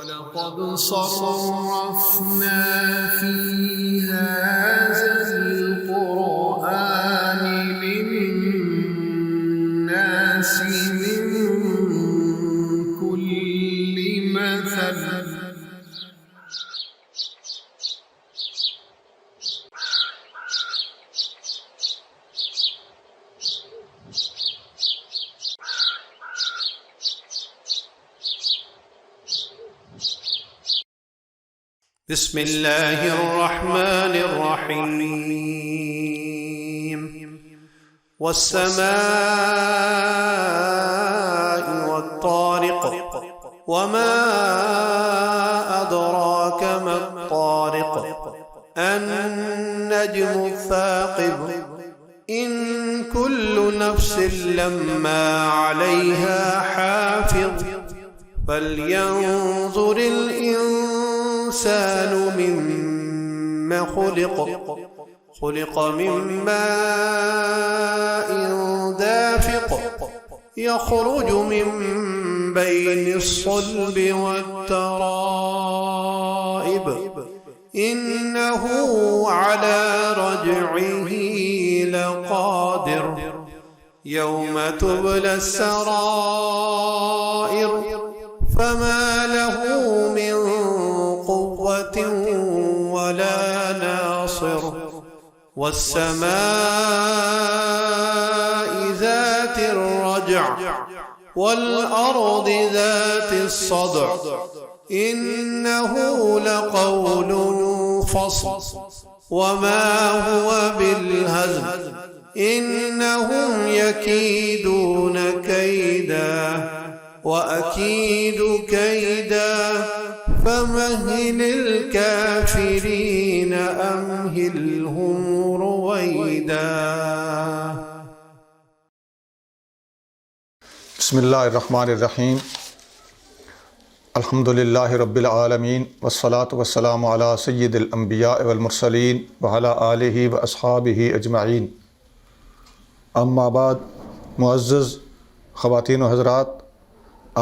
وَلَقَدْ صَرَّفْنَا فِي هَذَا الْقُرْآنِ لِلنَّاسِ مِنْ كُلِّ مَثَلٍ بسم اللہ الرحمن الرحیم والسماء والطارق وما أدراك ما الطارق النجم الثاقب إن كل نفس لما عليها حافظ فلينظر الإنسان مما خلق من ماء دافق يخرج من بين الصلب والترائب إنه على رجعه لقادر يوم تبلى السرائر فما له من قوة ولا ناصر والسماء ذات الرجع والأرض ذات الصدع إنه لقول فصل وما هو بالهزل إنهم يكيدون كيدا وأكيد كيدا فمهل الكافرين أمهلهم رويدا. بسم اللہ الرحمن الرحیم الحمد للہ رب العالمین والصلاة والسلام علی سید الانبیاء والمرسلین وعلی آلہ واصحابہ اجمعین. اما بعد، معزز خواتین و حضرات،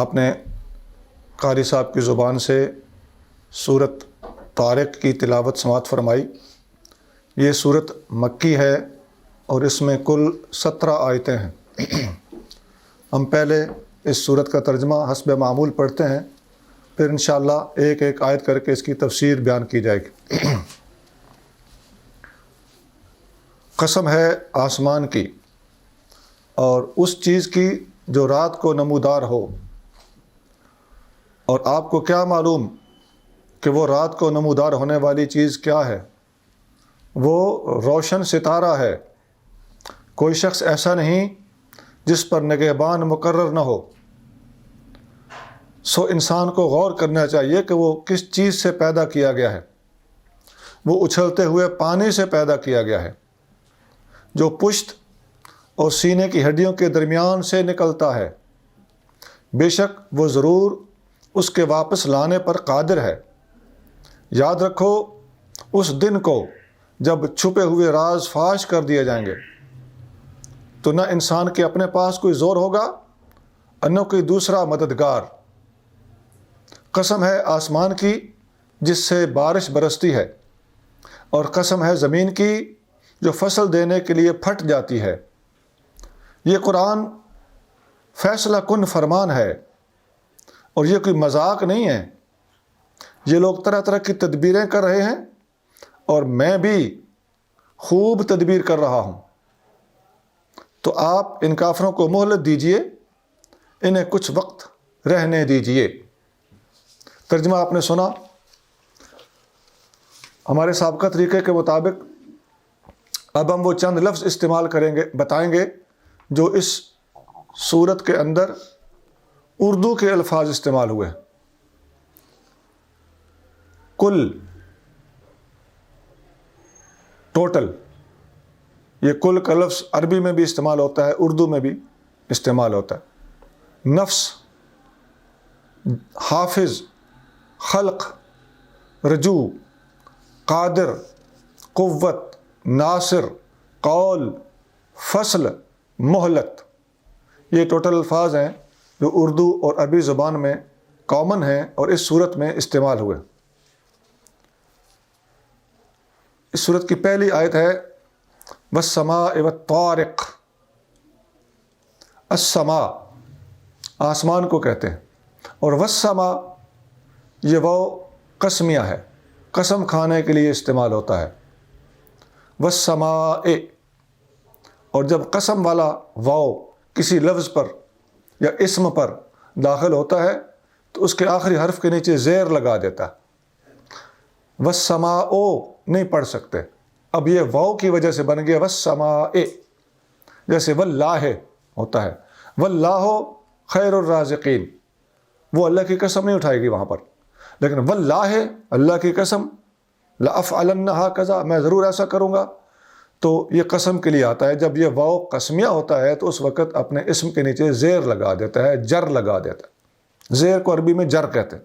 آپ نے قاری صاحب کی زبان سے سورت طارق کی تلاوت سماعت فرمائی. یہ سورت مکی ہے اور اس میں کل 17 آیتیں ہیں. ہم پہلے اس سورت کا ترجمہ حسب معمول پڑھتے ہیں، پھر انشاءاللہ ایک ایک آیت کر کے اس کی تفسیر بیان کی جائے گی. قسم ہے آسمان کی اور اس چیز کی جو رات کو نمودار ہو. اور آپ کو کیا معلوم کہ وہ رات کو نمودار ہونے والی چیز کیا ہے؟ وہ روشن ستارہ ہے. کوئی شخص ایسا نہیں جس پر نگہبان مقرر نہ ہو. سو انسان کو غور کرنا چاہیے کہ وہ کس چیز سے پیدا کیا گیا ہے. وہ اچھلتے ہوئے پانی سے پیدا کیا گیا ہے جو پشت اور سینے کی ہڈیوں کے درمیان سے نکلتا ہے. بے شک وہ ضرور اس کے واپس لانے پر قادر ہے. یاد رکھو اس دن کو جب چھپے ہوئے راز فاش کر دیے جائیں گے تو نہ انسان کے اپنے پاس کوئی زور ہوگا اور نہ کوئی دوسرا مددگار. قسم ہے آسمان کی جس سے بارش برستی ہے، اور قسم ہے زمین کی جو فصل دینے کے لیے پھٹ جاتی ہے. یہ قرآن فیصلہ کن فرمان ہے اور یہ کوئی مذاق نہیں ہے. یہ لوگ طرح طرح کی تدبیریں کر رہے ہیں اور میں بھی خوب تدبیر کر رہا ہوں. تو آپ ان کافروں کو مہلت دیجئے، انہیں کچھ وقت رہنے دیجئے. ترجمہ آپ نے سنا. ہمارے سابقہ طریقے کے مطابق اب ہم وہ چند لفظ استعمال کریں گے، بتائیں گے جو اس سورت کے اندر اردو کے الفاظ استعمال ہوئے. کل، ٹوٹل. یہ کل کا لفظ عربی میں بھی استعمال ہوتا ہے، اردو میں بھی استعمال ہوتا ہے. نفس، حافظ، خلق، رجوع، قادر، قوت، ناصر، قول، فصل، مہلت. یہ ٹوٹل الفاظ ہیں جو اردو اور عربی زبان میں کامن ہیں اور اس صورت میں استعمال ہوئے۔ اس صورت کی پہلی آیت ہے والسماء والطارق۔ السماء آسمان کو کہتے ہیں، اور والسماء یہ واو قسمیہ ہے، قسم کھانے کے لیے استعمال ہوتا ہے۔ والسماء، اور جب قسم والا واو کسی لفظ پر یا اسم پر داخل ہوتا ہے تو اس کے آخری حرف کے نیچے زیر لگا دیتا ہے۔ والسماء نہیں پڑھ سکتے، اب یہ واو کی وجہ سے بن گیا والسماء، جیسے واللہ ہوتا ہے، واللہ خیر الرازقین، وہ اللہ کی قسم نہیں اٹھائے گی وہاں پر، لیکن واللہ اللہ کی قسم، لأفعلن ہکذا، میں ضرور ایسا کروں گا، تو یہ قسم کے لیے آتا ہے۔ جب یہ واو قسمیہ ہوتا ہے تو اس وقت اپنے اسم کے نیچے زیر لگا دیتا ہے، جر لگا دیتا ہے، زیر کو عربی میں جر کہتے ہیں۔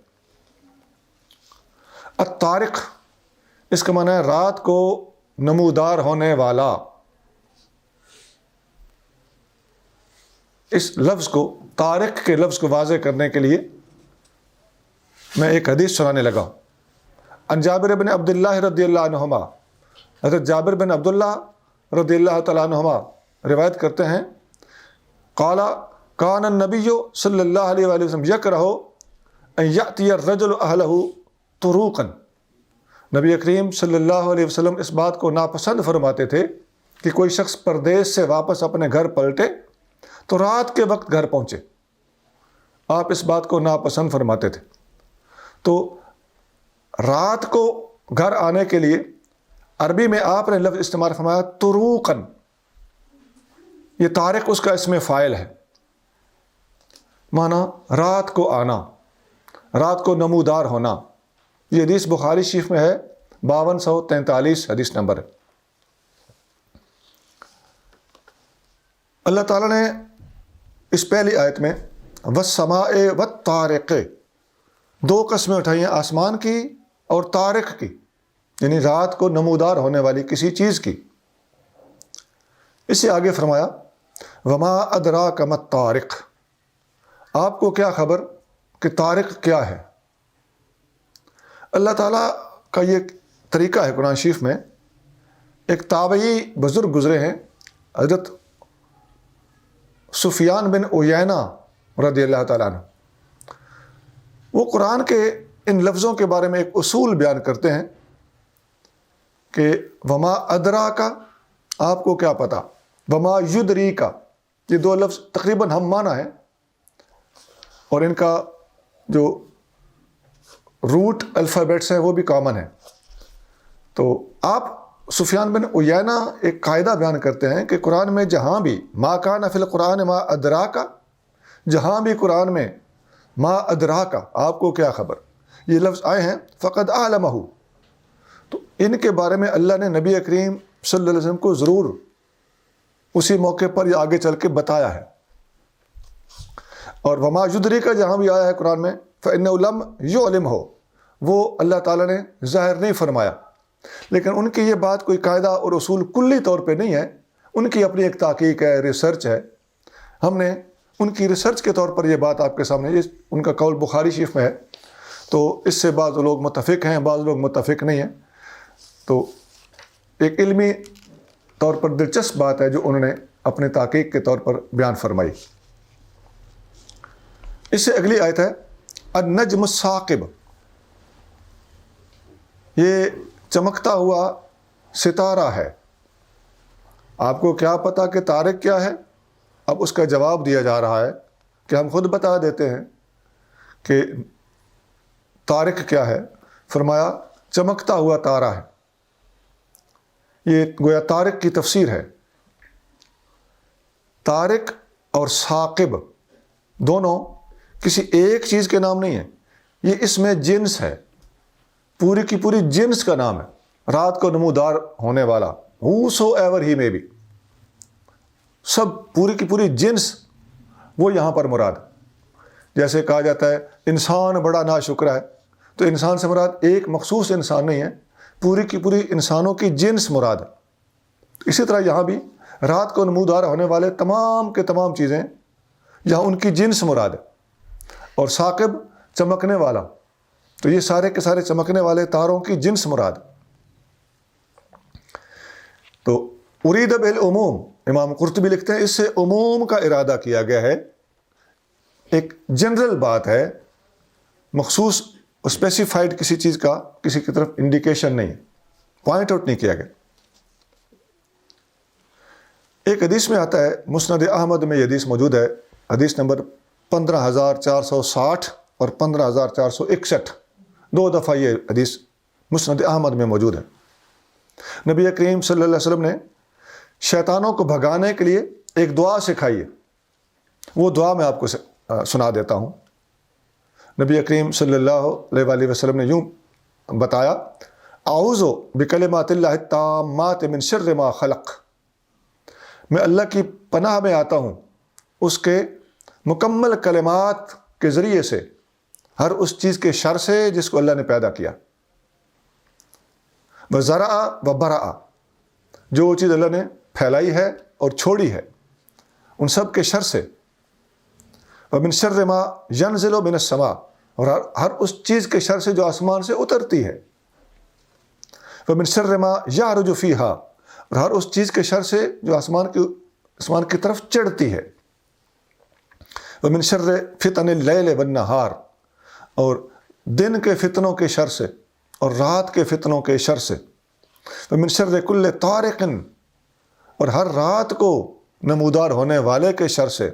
الطارق اس کا معنی ہے رات کو نمودار ہونے والا۔ اس لفظ کو، طارق کے لفظ کو واضح کرنے کے لیے میں ایک حدیث سنانے لگا۔ عن جابر بن عبداللہ رضی اللہ عنہما، حضرت جابر بن عبداللہ رضی اللہ تعالیٰ عنہما روایت کرتے ہیں، قال کان النبی صلی اللہ علیہ وآلہ وسلم یکرہ ان یأتی الرجل اہلہ طروقا، نبی کریم صلی اللہ علیہ وسلم اس بات کو ناپسند فرماتے تھے کہ کوئی شخص پردیس سے واپس اپنے گھر پلٹے تو رات کے وقت گھر پہنچے، آپ اس بات کو ناپسند فرماتے تھے۔ تو رات کو گھر آنے کے لیے عربی میں آپ نے لفظ استعمال فرمایا طروقاً، یہ طارق اس کا اسم فاعل ہے، معنی رات کو آنا، رات کو نمودار ہونا۔ یہ حدیث بخاری شریف میں ہے، 5243 حدیث نمبر ہے۔ اللہ تعالیٰ نے اس پہلی آیت میں والسماء والطارق دو قسمیں اٹھائی ہیں، آسمان کی اور طارق کی، یعنی رات کو نمودار ہونے والی کسی چیز کی۔ اس سے آگے فرمایا وما ادراک ما الطارق، آپ کو کیا خبر کہ طارق کیا ہے۔ اللہ تعالیٰ کا یہ طریقہ ہے قرآن شریف میں، ایک تابعی بزرگ گزرے ہیں حضرت سفیان بن عیینہ رضی اللہ تعالیٰ عنہ، وہ قرآن کے ان لفظوں کے بارے میں ایک اصول بیان کرتے ہیں کہ وما ادراکا، آپ کو کیا پتا، وما یدریکا، یہ دو لفظ تقریباً ہم معنی ہیں اور ان کا جو روٹ الفابیٹس ہیں وہ بھی کامن ہیں۔ تو آپ سفیان بن عیینہ ایک قاعدہ بیان کرتے ہیں کہ قرآن میں جہاں بھی ما کان فی القرآن ما ادراکا، جہاں بھی قرآن میں ما ادراکا، آپ کو کیا خبر، یہ لفظ آئے ہیں فقد اعلمہ، تو ان کے بارے میں اللہ نے نبی کریم صلی اللہ علیہ وسلم کو ضرور اسی موقع پر یا آگے چل کے بتایا ہے۔ اور وما یدریکا جہاں بھی آیا ہے قرآن میں فإنہ لم یعلمہ، وہ اللہ تعالیٰ نے ظاہر نہیں فرمایا، لیکن ان کی یہ بات کوئی قاعدہ اور اصول کلی طور پہ نہیں ہے، ان کی اپنی ایک تحقیق ہے، ریسرچ ہے۔ ہم نے ان کی ریسرچ کے طور پر یہ بات آپ کے سامنے، یہ ان کا قول بخاری شریف میں ہے، تو اس سے بعض لوگ متفق ہیں، بعض لوگ متفق نہیں ہیں، تو ایک علمی طور پر دلچسپ بات ہے جو انہوں نے اپنے تحقیق کے طور پر بیان فرمائی۔ اس سے اگلی آیت ہے النجم الثاقب، یہ چمکتا ہوا ستارہ ہے۔ آپ کو کیا پتا کہ طارق کیا ہے؟ اب اس کا جواب دیا جا رہا ہے کہ ہم خود بتا دیتے ہیں کہ طارق کیا ہے۔ فرمایا چمکتا ہوا تارہ ہے، یہ گویا طارق کی تفسیر ہے۔ طارق اور ثاقب دونوں کسی ایک چیز کے نام نہیں ہیں، یہ اس میں جنس ہے، پوری کی پوری جنس کا نام ہے، رات کو نمودار ہونے والا whosoever he may be، سب پوری کی پوری جنس وہ یہاں پر مراد۔ جیسے کہا جاتا ہے انسان بڑا ناشکرا ہے، تو انسان سے مراد ایک مخصوص انسان نہیں ہے، پوری کی پوری انسانوں کی جنس مراد ہے۔ اسی طرح یہاں بھی رات کو نمودار ہونے والے تمام کے تمام چیزیں یہاں ان کی جنس مراد ہے، اور ثاقب چمکنے والا، تو یہ سارے کے سارے چمکنے والے تاروں کی جنس مراد۔ تو ارید بالعموم، امام قرطبی لکھتے ہیں اس سے عموم کا ارادہ کیا گیا ہے، ایک جنرل بات ہے، مخصوص اسپیسیفائڈ کسی چیز کا کسی کی طرف انڈیکیشن نہیں، پوائنٹ آؤٹ نہیں کیا گیا۔ ایک حدیث میں آتا ہے، مسند احمد میں یہ حدیث موجود ہے، حدیث نمبر 15460 اور 15461، 2 دفعہ یہ حدیث مسند احمد میں موجود ہے۔ نبی کریم صلی اللہ علیہ وسلم نے شیطانوں کو بھگانے کے لیے ایک دعا سکھائی ہے، وہ دعا میں آپ کو سنا دیتا ہوں۔ نبی کریم صلی اللہ علیہ وآلہ وسلم نے یوں بتایا، اعوذ بکلمات اللہ التامات من شر ما خلق، میں اللہ کی پناہ میں آتا ہوں اس کے مکمل کلمات کے ذریعے سے ہر اس چیز کے شر سے جس کو اللہ نے پیدا کیا۔ وزرع وبرع، جو وہ چیز اللہ نے پھیلائی ہے اور چھوڑی ہے ان سب کے شر سے۔ ومن شر ما ينزل من السماء، اور ہر اس چیز کے شر سے جو آسمان سے اترتی ہے۔ ومن شر ما يعرج فيها، اور ہر اس چیز کے شر سے جو آسمان کی طرف چڑھتی ہے۔ ومن شر فتن اللیل والنہار، اور دن کے فتنوں کے شر سے اور رات کے فتنوں کے شر سے۔ ومن شر کل طارق، اور ہر رات کو نمودار ہونے والے کے شر سے۔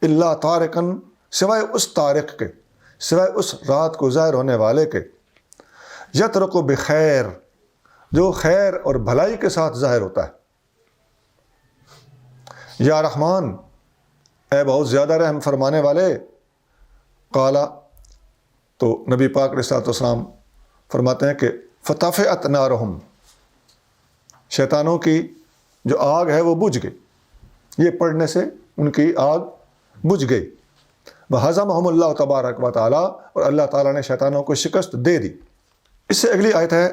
الا طارقا، سوائے اس طارق کے، سوائے اس رات کو ظاہر ہونے والے کے۔ یطرق بخیر، جو خیر اور بھلائی کے ساتھ ظاہر ہوتا ہے۔ یا رحمان، اے بہت زیادہ رحم فرمانے والے۔ قالا، تو نبی پاک علیہ الصلوۃ والسلام فرماتے ہیں کہ فطفئت نارہم، شیطانوں کی جو آگ ہے وہ بجھ گئی، یہ پڑھنے سے ان کی آگ بجھ گئی۔ وہزمہم اللہ تبارک و تعالیٰ، اور اللہ تعالیٰ نے شیطانوں کو شکست دے دی۔ اس سے اگلی آیت ہے،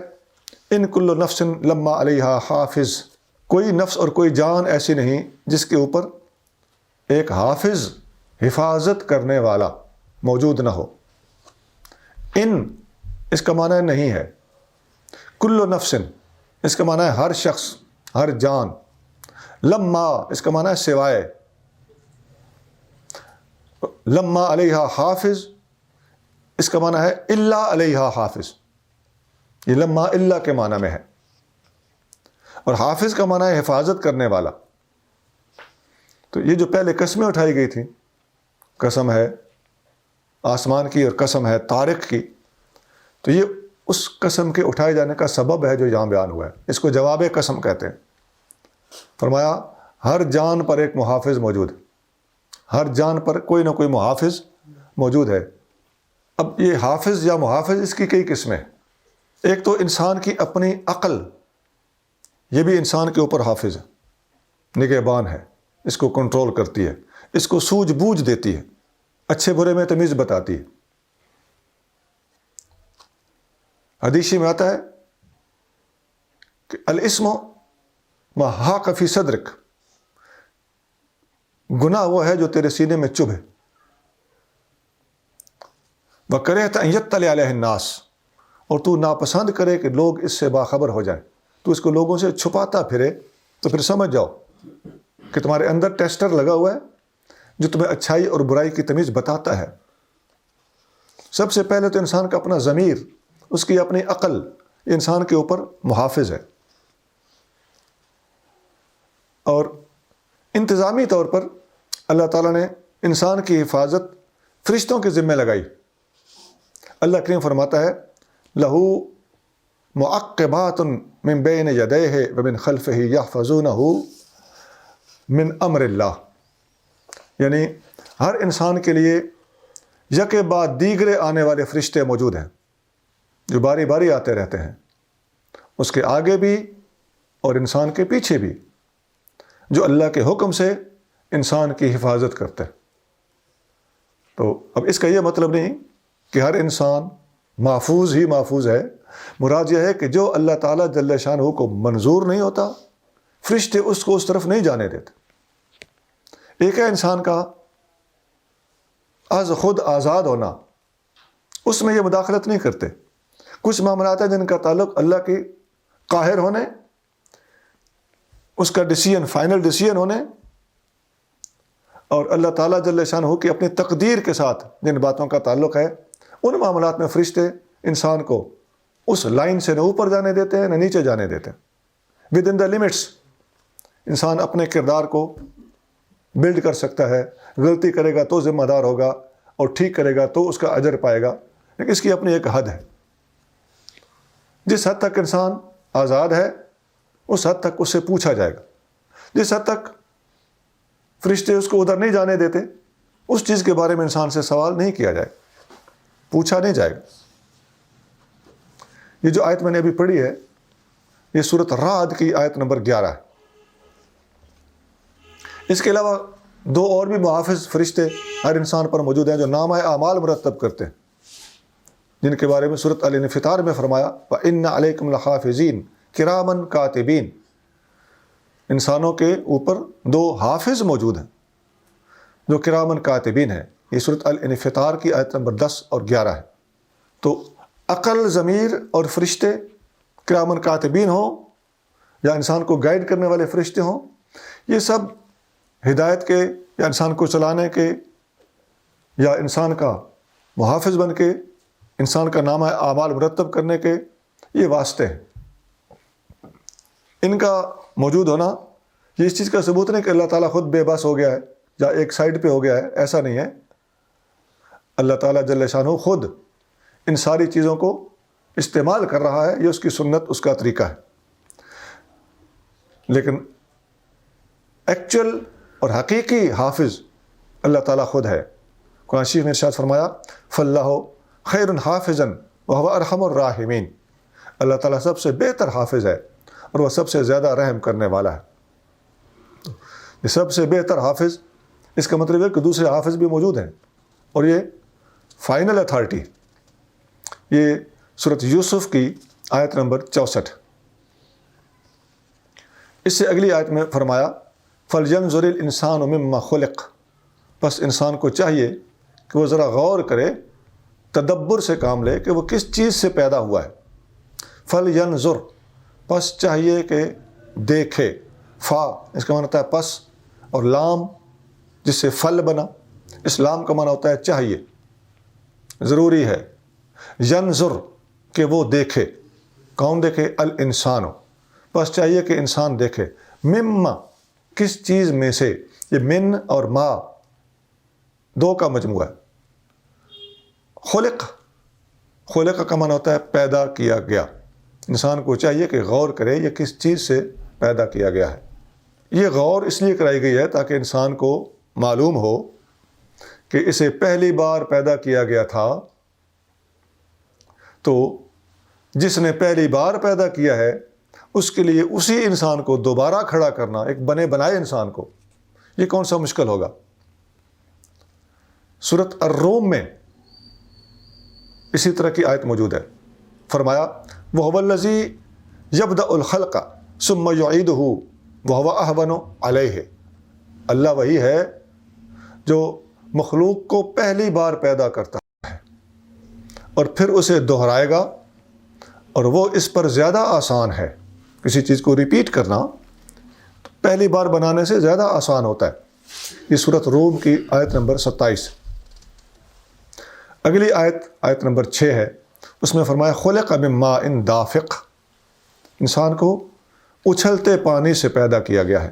ان کل نفس لما علیہا حافظ، کوئی نفس اور کوئی جان ایسی نہیں جس کے اوپر ایک حافظ، حفاظت کرنے والا موجود نہ ہو۔ ان اس کا معنی نہیں ہے، کل نفس اس کا معنی ہے ہر شخص، ہر جان۔ لما اس کا معنی ہے سوائے، لما علیہا حافظ اس کا معنی ہے الا علیہا حافظ، یہ لما اللہ کے معنی میں ہے، اور حافظ کا معنی ہے حفاظت کرنے والا۔ تو یہ جو پہلے قسمیں اٹھائی گئی تھیں، قسم ہے آسمان کی اور قسم ہے طارق کی، تو یہ اس قسم کے اٹھائے جانے کا سبب ہے جو یہاں بیان ہوا ہے، اس کو جواب قسم کہتے ہیں۔ فرمایا ہر جان پر ایک محافظ موجود ہے، ہر جان پر کوئی نہ کوئی محافظ موجود ہے۔ اب یہ حافظ یا محافظ، اس کی کئی قسمیں ہیں۔ ایک تو انسان کی اپنی عقل، یہ بھی انسان کے اوپر حافظ ہے، نگہبان ہے، اس کو کنٹرول کرتی ہے، اس کو سوجھ بوجھ دیتی ہے، اچھے برے میں تمیز بتاتی ہے۔ حدیث میں آتا ہے کہ الاسم ما حاق فی صدرک، گناہ وہ ہے جو تیرے سینے میں چبھے۔ وکرہت ان یطلع علیہ الناس، اور تو ناپسند کرے کہ لوگ اس سے باخبر ہو جائیں، تو اس کو لوگوں سے چھپاتا پھرے، تو پھر سمجھ جاؤ کہ تمہارے اندر ٹیسٹر لگا ہوا ہے جو تمہیں اچھائی اور برائی کی تمیز بتاتا ہے۔ سب سے پہلے تو انسان کا اپنا ضمیر، اس کی اپنی عقل، انسان کے اوپر محافظ ہے۔ اور انتظامی طور پر اللہ تعالیٰ نے انسان کی حفاظت فرشتوں کے ذمہ لگائی۔ اللہ کریم فرماتا ہے لہو معقبات من بین یدیہ ومن خلفہ یحفظونہ من امر اللہ، یعنی ہر انسان کے لیے یکے بعد دیگرے آنے والے فرشتے موجود ہیں جو باری باری آتے رہتے ہیں، اس کے آگے بھی اور انسان کے پیچھے بھی، جو اللہ کے حکم سے انسان کی حفاظت کرتے ہیں۔ تو اب اس کا یہ مطلب نہیں کہ ہر انسان محفوظ ہی محفوظ ہے، مراد یہ ہے کہ جو اللہ تعالیٰ جل شانہ کو منظور نہیں ہوتا، فرشتے اس کو اس طرف نہیں جانے دیتے۔ ایک ہے انسان کا از خود آزاد ہونا، اس میں یہ مداخلت نہیں کرتے. کچھ معاملات ہیں جن کا تعلق اللہ کے قاہر ہونے، اس کا ڈیسیژن، فائنل ڈیسیژن ہونے، اور اللہ تعالیٰ جل شانہ کی اپنی تقدیر کے ساتھ جن باتوں کا تعلق ہے، ان معاملات میں فرشتے انسان کو اس لائن سے نہ اوپر جانے دیتے ہیں نہ نیچے جانے دیتے ہیں. ود ان دا لمٹس انسان اپنے کردار کو بلڈ کر سکتا ہے. غلطی کرے گا تو ذمہ دار ہوگا، اور ٹھیک کرے گا تو اس کا اجر پائے گا، لیکن اس کی اپنی ایک حد ہے. جس حد تک انسان آزاد ہے اس حد تک اس سے پوچھا جائے گا. جس حد تک فرشتے اس کو ادھر نہیں جانے دیتے، اس چیز کے بارے میں انسان سے سوال نہیں کیا جائے، پوچھا نہیں جائے گا. یہ جو آیت میں نے ابھی پڑھی ہے، یہ سورۃ الرعد کی آیت نمبر 11 ہے. اس کے علاوہ دو اور بھی محافظ فرشتے ہر انسان پر موجود ہیں جو نامہ اعمال مرتب کرتے ہیں، جن کے بارے میں سورۃ الانفطار میں فرمایا وَإِنَّ عَلَيْكُمْ لَحَافِظِينَ كِرَامًا كَاتِبِينَ. انسانوں کے اوپر دو حافظ موجود ہیں جو کرامن کاتبین ہیں. یہ سورۃ الانفطار کی آیت نمبر 10 اور 11 ہے. تو عقل، ضمیر اور فرشتے کرامن کاتبین ہوں یا انسان کو گائیڈ کرنے والے فرشتے ہوں، یہ سب ہدایت کے یا انسان کو چلانے کے یا انسان کا محافظ بن کے انسان کا نامہ اعمال مرتب کرنے کے یہ واسطے ہیں. ان کا موجود ہونا یہ اس چیز کا ثبوت نہیں کہ اللہ تعالیٰ خود بے بس ہو گیا ہے یا ایک سائڈ پہ ہو گیا ہے، ایسا نہیں ہے. اللہ تعالیٰ جل شانہ خود ان ساری چیزوں کو استعمال کر رہا ہے، یہ اس کی سنت، اس کا طریقہ ہے. لیکن ایکچوئل اور حقیقی حافظ اللہ تعالیٰ خود ہے. قرآن شریف میں ارشاد فرمایا فَاللَّهُ خَيْرٌ حَافِظًا وَهُوَ أَرْحَمُ الرَّاحِمِينَ. اللہ تعالیٰ سب سے بہتر حافظ ہے اور وہ سب سے زیادہ رحم کرنے والا ہے. یہ سب سے بہتر حافظ، اس کا مطلب ہے کہ دوسرے حافظ بھی موجود ہیں، اور یہ فائنل اتھارٹی. یہ سورۃ یوسف کی آیت نمبر 64. اس سے اگلی آیت میں فرمایا فَلْيَنْظُرِ الْإِنسَانُ مِمَّا خُلِقَ. بس انسان کو چاہیے کہ وہ ذرا غور کرے، تدبر سے کام لے کہ وہ کس چیز سے پیدا ہوا ہے. فَلْيَنْظُرْ، پس چاہیے کہ دیکھے. فا اس کا معنی ہوتا ہے پس، اور لام جس سے فل بنا، اس لام کا معنی ہوتا ہے چاہیے، ضروری ہے. ینظر کہ وہ دیکھے. کون دیکھے؟ الانسان. پس چاہیے کہ انسان دیکھے. مما کس چیز میں سے. یہ من اور ما دو کا مجموعہ ہے. خلق، خلق کا معنی ہوتا ہے پیدا کیا گیا. انسان کو چاہیے کہ غور کرے یہ کس چیز سے پیدا کیا گیا ہے. یہ غور اس لیے کرائی گئی ہے تاکہ انسان کو معلوم ہو کہ اسے پہلی بار پیدا کیا گیا تھا، تو جس نے پہلی بار پیدا کیا ہے اس کے لیے اسی انسان کو دوبارہ کھڑا کرنا، ایک بنے بنائے انسان کو، یہ کون سا مشکل ہوگا. سورۃ الروم میں اسی طرح کی آیت موجود ہے. فرمایا وَهُوَ الَّذِي يَبْدَأُ الْخَلْقَ ثُمَّ يُعِيدُهُ وَهُوَ أَهْوَنُ عَلَيْهِ. اللہ وہی ہے جو مخلوق کو پہلی بار پیدا کرتا ہے اور پھر اسے دہرائے گا، اور وہ اس پر زیادہ آسان ہے. کسی چیز کو ریپیٹ کرنا پہلی بار بنانے سے زیادہ آسان ہوتا ہے. یہ سورۃ روم کی آیت نمبر 27. اگلی آیت نمبر 6 ہے. اس میں فرمایا خلق من ماء دافق. انسان کو اچھلتے پانی سے پیدا کیا گیا ہے.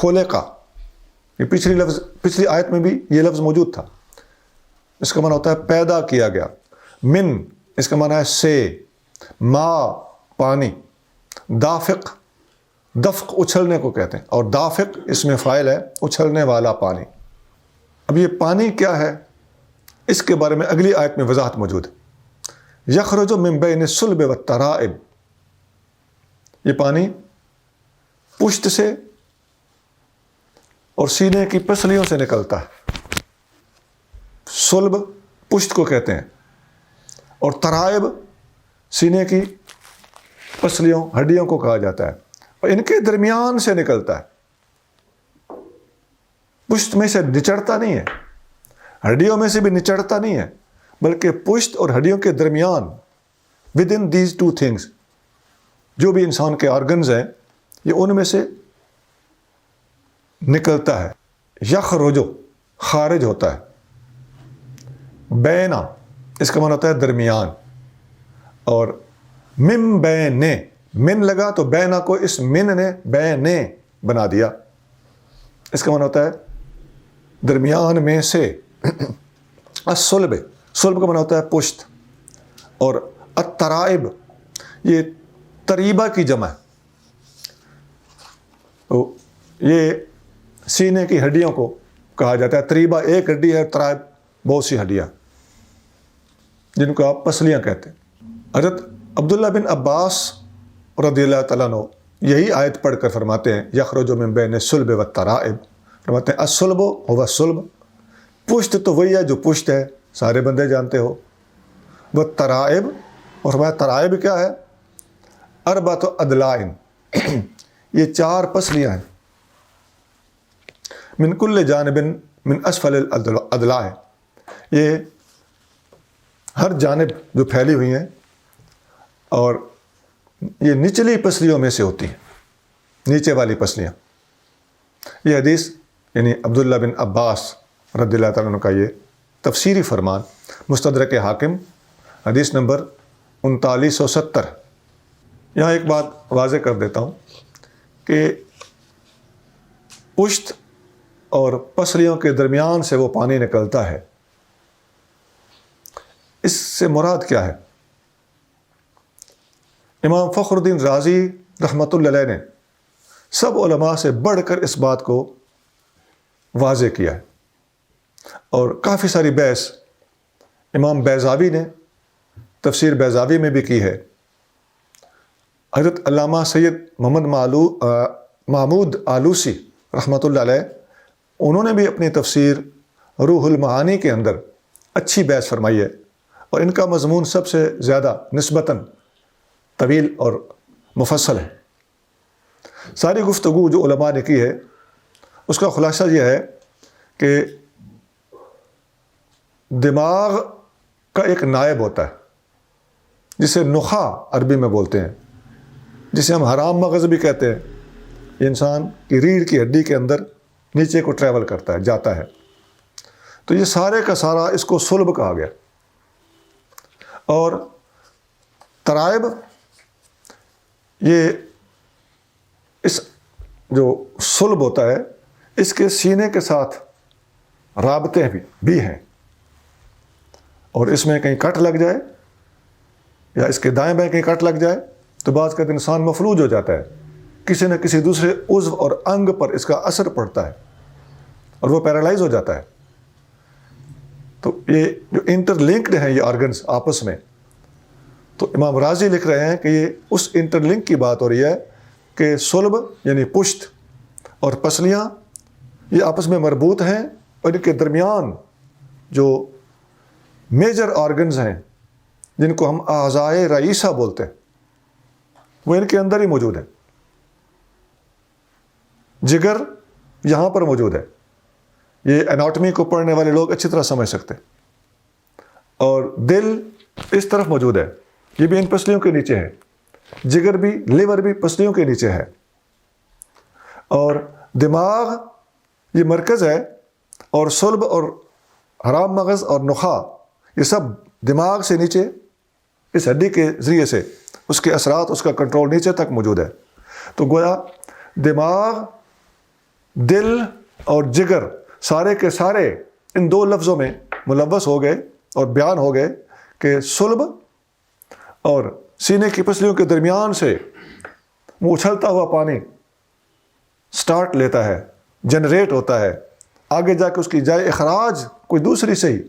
خلقہ، یہ پچھلی آیت میں بھی یہ لفظ موجود تھا. اس کا معنی ہوتا ہے پیدا کیا گیا. من اس کا معنی ہے سے، ما پانی، دافق دفق اچھلنے کو کہتے ہیں، اور دافق اس میں فاعل ہے، اچھلنے والا پانی. اب یہ پانی کیا ہے اس کے بارے میں اگلی آیت میں وضاحت موجود ہے. یخرج من بین الصلب والترائب. یہ پانی پشت سے اور سینے کی پسلیوں سے نکلتا ہے. صلب پشت کو کہتے ہیں، اور ترائب سینے کی پسلیوں، ہڈیوں کو کہا جاتا ہے، اور ان کے درمیان سے نکلتا ہے. پشت میں سے نچڑتا نہیں ہے، ہڈیوں میں سے بھی نچڑتا نہیں ہے، بلکہ پشت اور ہڈیوں کے درمیان with in these two things جو بھی انسان کے آرگنز ہیں یہ ان میں سے نکلتا ہے. یخرجو خارج ہوتا ہے. بینا اس کا معنی ہوتا ہے درمیان. اور من بینے من لگا تو بینا کو اس من نے بینے بنا دیا. اس کا معنی ہوتا ہے درمیان میں سے. الصلب صلب کا معنی ہوتا ہے پشت. اور الترائب یہ تریبہ کی جمع ہے. تو یہ سینے کی ہڈیوں کو کہا جاتا ہے. تریبہ ایک ہڈی ہے, ترائب بہت سی ہڈیاں جن کو آپ پسلیاں کہتے ہیں. حضرت عبداللہ بن عباس رضی اللہ تعالیٰ عنہ یہی آیت پڑھ کر فرماتے ہیں یخرج من بین الصلب والترائب, فرماتے ہیں الصلب هو الصلب, پشت تو وہی ہے جو پشت ہے, سارے بندے جانتے ہو. والترائب, اور فرمایا ترائب کیا ہے؟ اربعۃ اضلاع, یہ 4 پسلیاں ہیں. من کل جانب من اسفل الاضلاع, یہ ہر جانب جو پھیلی ہوئی ہیں اور یہ نچلی پسلیوں میں سے ہوتی ہیں, نیچے والی پسلیاں. یہ حدیث یعنی عبداللہ بن عباس رضی اللہ تعالیٰ عنہ کا یہ تفسیری فرمان مستدرک حاکم حدیث نمبر 3970. یہاں ایک بات واضح کر دیتا ہوں کہ پشت اور پسلیوں کے درمیان سے وہ پانی نکلتا ہے, اس سے مراد کیا ہے؟ امام فخر الدین رازی رحمۃ اللہ علیہ نے سب علماء سے بڑھ کر اس بات کو واضح کیا ہے, اور کافی ساری بحث امام بیضاوی نے تفسیر بیضاوی میں بھی کی ہے. حضرت علامہ سید محمد محمود آلوسی رحمۃ اللہ علیہ, انہوں نے بھی اپنی تفسیر روح المعانی کے اندر اچھی بحث فرمائی ہے, اور ان کا مضمون سب سے زیادہ نسبتاً طویل اور مفصل ہے. ساری گفتگو جو علماء نے کی ہے اس کا خلاصہ یہ ہے کہ دماغ کا ایک نائب ہوتا ہے جسے نخاع عربی میں بولتے ہیں, جسے ہم حرام مغز بھی کہتے ہیں. یہ انسان کی ریڑھ کی ہڈی کے اندر نیچے کو ٹریول کرتا ہے, جاتا ہے. تو یہ سارے کا سارا اس کو صلب کہا گیا. اور ترائب یہ اس جو صلب ہوتا ہے اس کے سینے کے ساتھ رابطے بھی ہیں, اور اس میں کہیں کٹ لگ جائے یا اس کے دائیں بائیں کہیں کٹ لگ جائے تو بعض کا انسان مفلوج ہو جاتا ہے, کسی نہ کسی دوسرے عضو اور انگ پر اس کا اثر پڑتا ہے اور وہ پیرالائز ہو جاتا ہے. تو یہ جو انٹر لنکڈ ہیں یہ آرگنز آپس میں, تو امام رازی لکھ رہے ہیں کہ یہ اس انٹر لنک کی بات ہو رہی ہے کہ صلب یعنی پشت اور پسلیاں یہ آپس میں مربوط ہیں, اور ان کے درمیان جو میجر آرگنز ہیں جن کو ہم اعضائے رئیسہ بولتے ہیں وہ ان کے اندر ہی موجود ہیں. جگر یہاں پر موجود ہے, یہ اناٹمی کو پڑھنے والے لوگ اچھی طرح سمجھ سکتے ہیں. اور دل اس طرف موجود ہے, یہ بھی ان پسلیوں کے نیچے ہے. جگر بھی, لیور بھی پسلیوں کے نیچے ہے. اور دماغ یہ مرکز ہے, اور صلب اور حرام مغز اور نخاع یہ سب دماغ سے نیچے اس ہڈی کے ذریعے سے اس کے اثرات, اس کا کنٹرول نیچے تک موجود ہے. تو گویا دماغ, دل اور جگر سارے کے سارے ان 2 لفظوں میں ملوث ہو گئے اور بیان ہو گئے کہ صلب اور سینے کی پسلیوں کے درمیان سے وہ اچھلتا ہوا پانی سٹارٹ لیتا ہے, جنریٹ ہوتا ہے, آگے جا کے اس کی جائے اخراج کوئی دوسری سے ہی.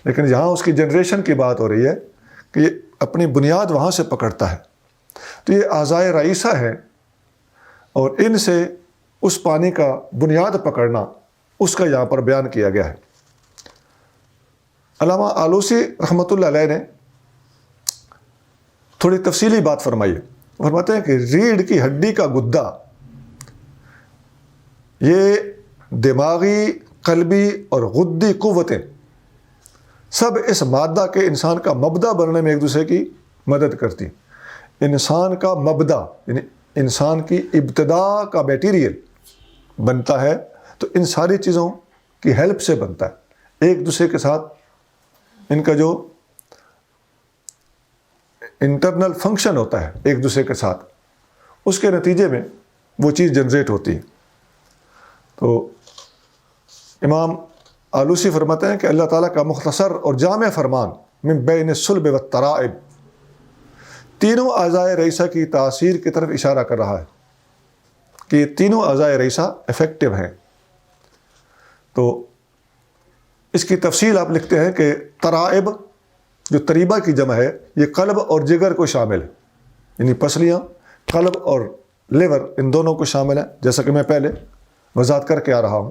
لیکن جہاں اس کی جنریشن کی بات ہو رہی ہے کہ یہ اپنی بنیاد وہاں سے پکڑتا ہے. تو یہ اعضائے رئیسہ ہے, اور ان سے اس پانی کا بنیاد پکڑنا اس کا یہاں پر بیان کیا گیا ہے. علامہ آلوسی رحمۃ اللہ علیہ نے تھوڑی تفصیلی بات فرمائی ہے. فرماتے ہیں کہ ریڑھ کی ہڈی کا گدا یہ دماغی, قلبی اور غدی قوتیں سب اس مادہ کے انسان کا مبدا بننے میں ایک دوسرے کی مدد کرتی ہیں۔ انسان کا مبدا یعنی انسان کی ابتدا کا میٹیریل بنتا ہے تو ان ساری چیزوں کی ہیلپ سے بنتا ہے، ایک دوسرے کے ساتھ ان کا جو انٹرنل فنکشن ہوتا ہے ایک دوسرے کے ساتھ، اس کے نتیجے میں وہ چیز جنریٹ ہوتی ہے۔ تو امام آلوسی فرماتے ہیں کہ اللہ تعالیٰ کا مختصر اور جامع فرمان من بین الصلب والترائب تینوں اعضائے رئیسہ کی تاثیر کی طرف اشارہ کر رہا ہے کہ یہ تینوں اعضائے رئیسہ افیکٹو ہیں۔ تو اس کی تفصیل آپ لکھتے ہیں کہ ترائب جو تریبہ کی جمع ہے یہ قلب اور جگر کو شامل ہے، یعنی پسلیاں قلب اور لیور ان دونوں کو شامل ہیں، جیسا کہ میں پہلے وضاحت کر کے آ رہا ہوں۔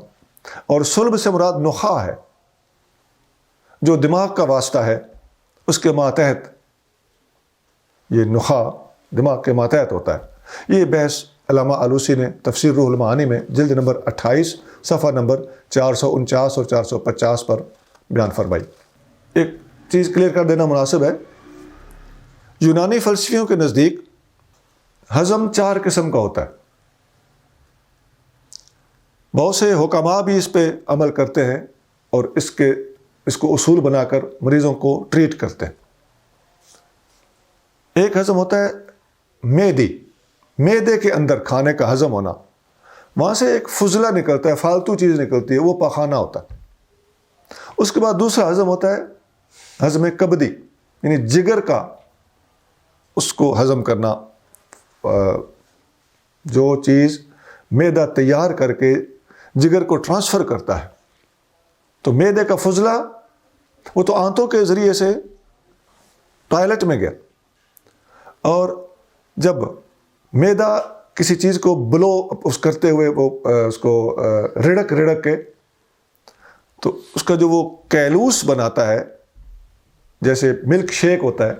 اور صلب سے مراد نخاع ہے جو دماغ کا واسطہ ہے، اس کے ماتحت یہ نخاع دماغ کے ماتحت ہوتا ہے۔ یہ بحث علامہ آلوسی نے تفسیر روح المعانی میں جلد نمبر 28 صفحہ نمبر 449 اور 450 پر بیان فرمائی۔ ایک چیز کلیئر کر دینا مناسب ہے، یونانی فلسفیوں کے نزدیک ہضم 4 قسم کا ہوتا ہے۔ بہت سے حکماء بھی اس پہ عمل کرتے ہیں اور اس کو اصول بنا کر مریضوں کو ٹریٹ کرتے ہیں۔ ایک ہضم ہوتا ہے معدے کے اندر کھانے کا ہضم ہونا، وہاں سے ایک فضلہ نکلتا ہے، فالتو چیز نکلتی ہے، وہ پاخانہ ہوتا ہے۔ اس کے بعد دوسرا ہضم ہوتا ہے ہضم کبدی، یعنی جگر کا اس کو ہضم کرنا، جو چیز معدہ تیار کر کے جگر کو ٹرانسفر کرتا ہے۔ تو معدے کا فضلہ وہ تو آنتوں کے ذریعے سے ٹوائلٹ میں گیا، اور جب معدہ کسی چیز کو بلو اس کرتے ہوئے وہ اس کو رڑک کے تو اس کا جو وہ کیلوس بناتا ہے، جیسے ملک شیک ہوتا ہے،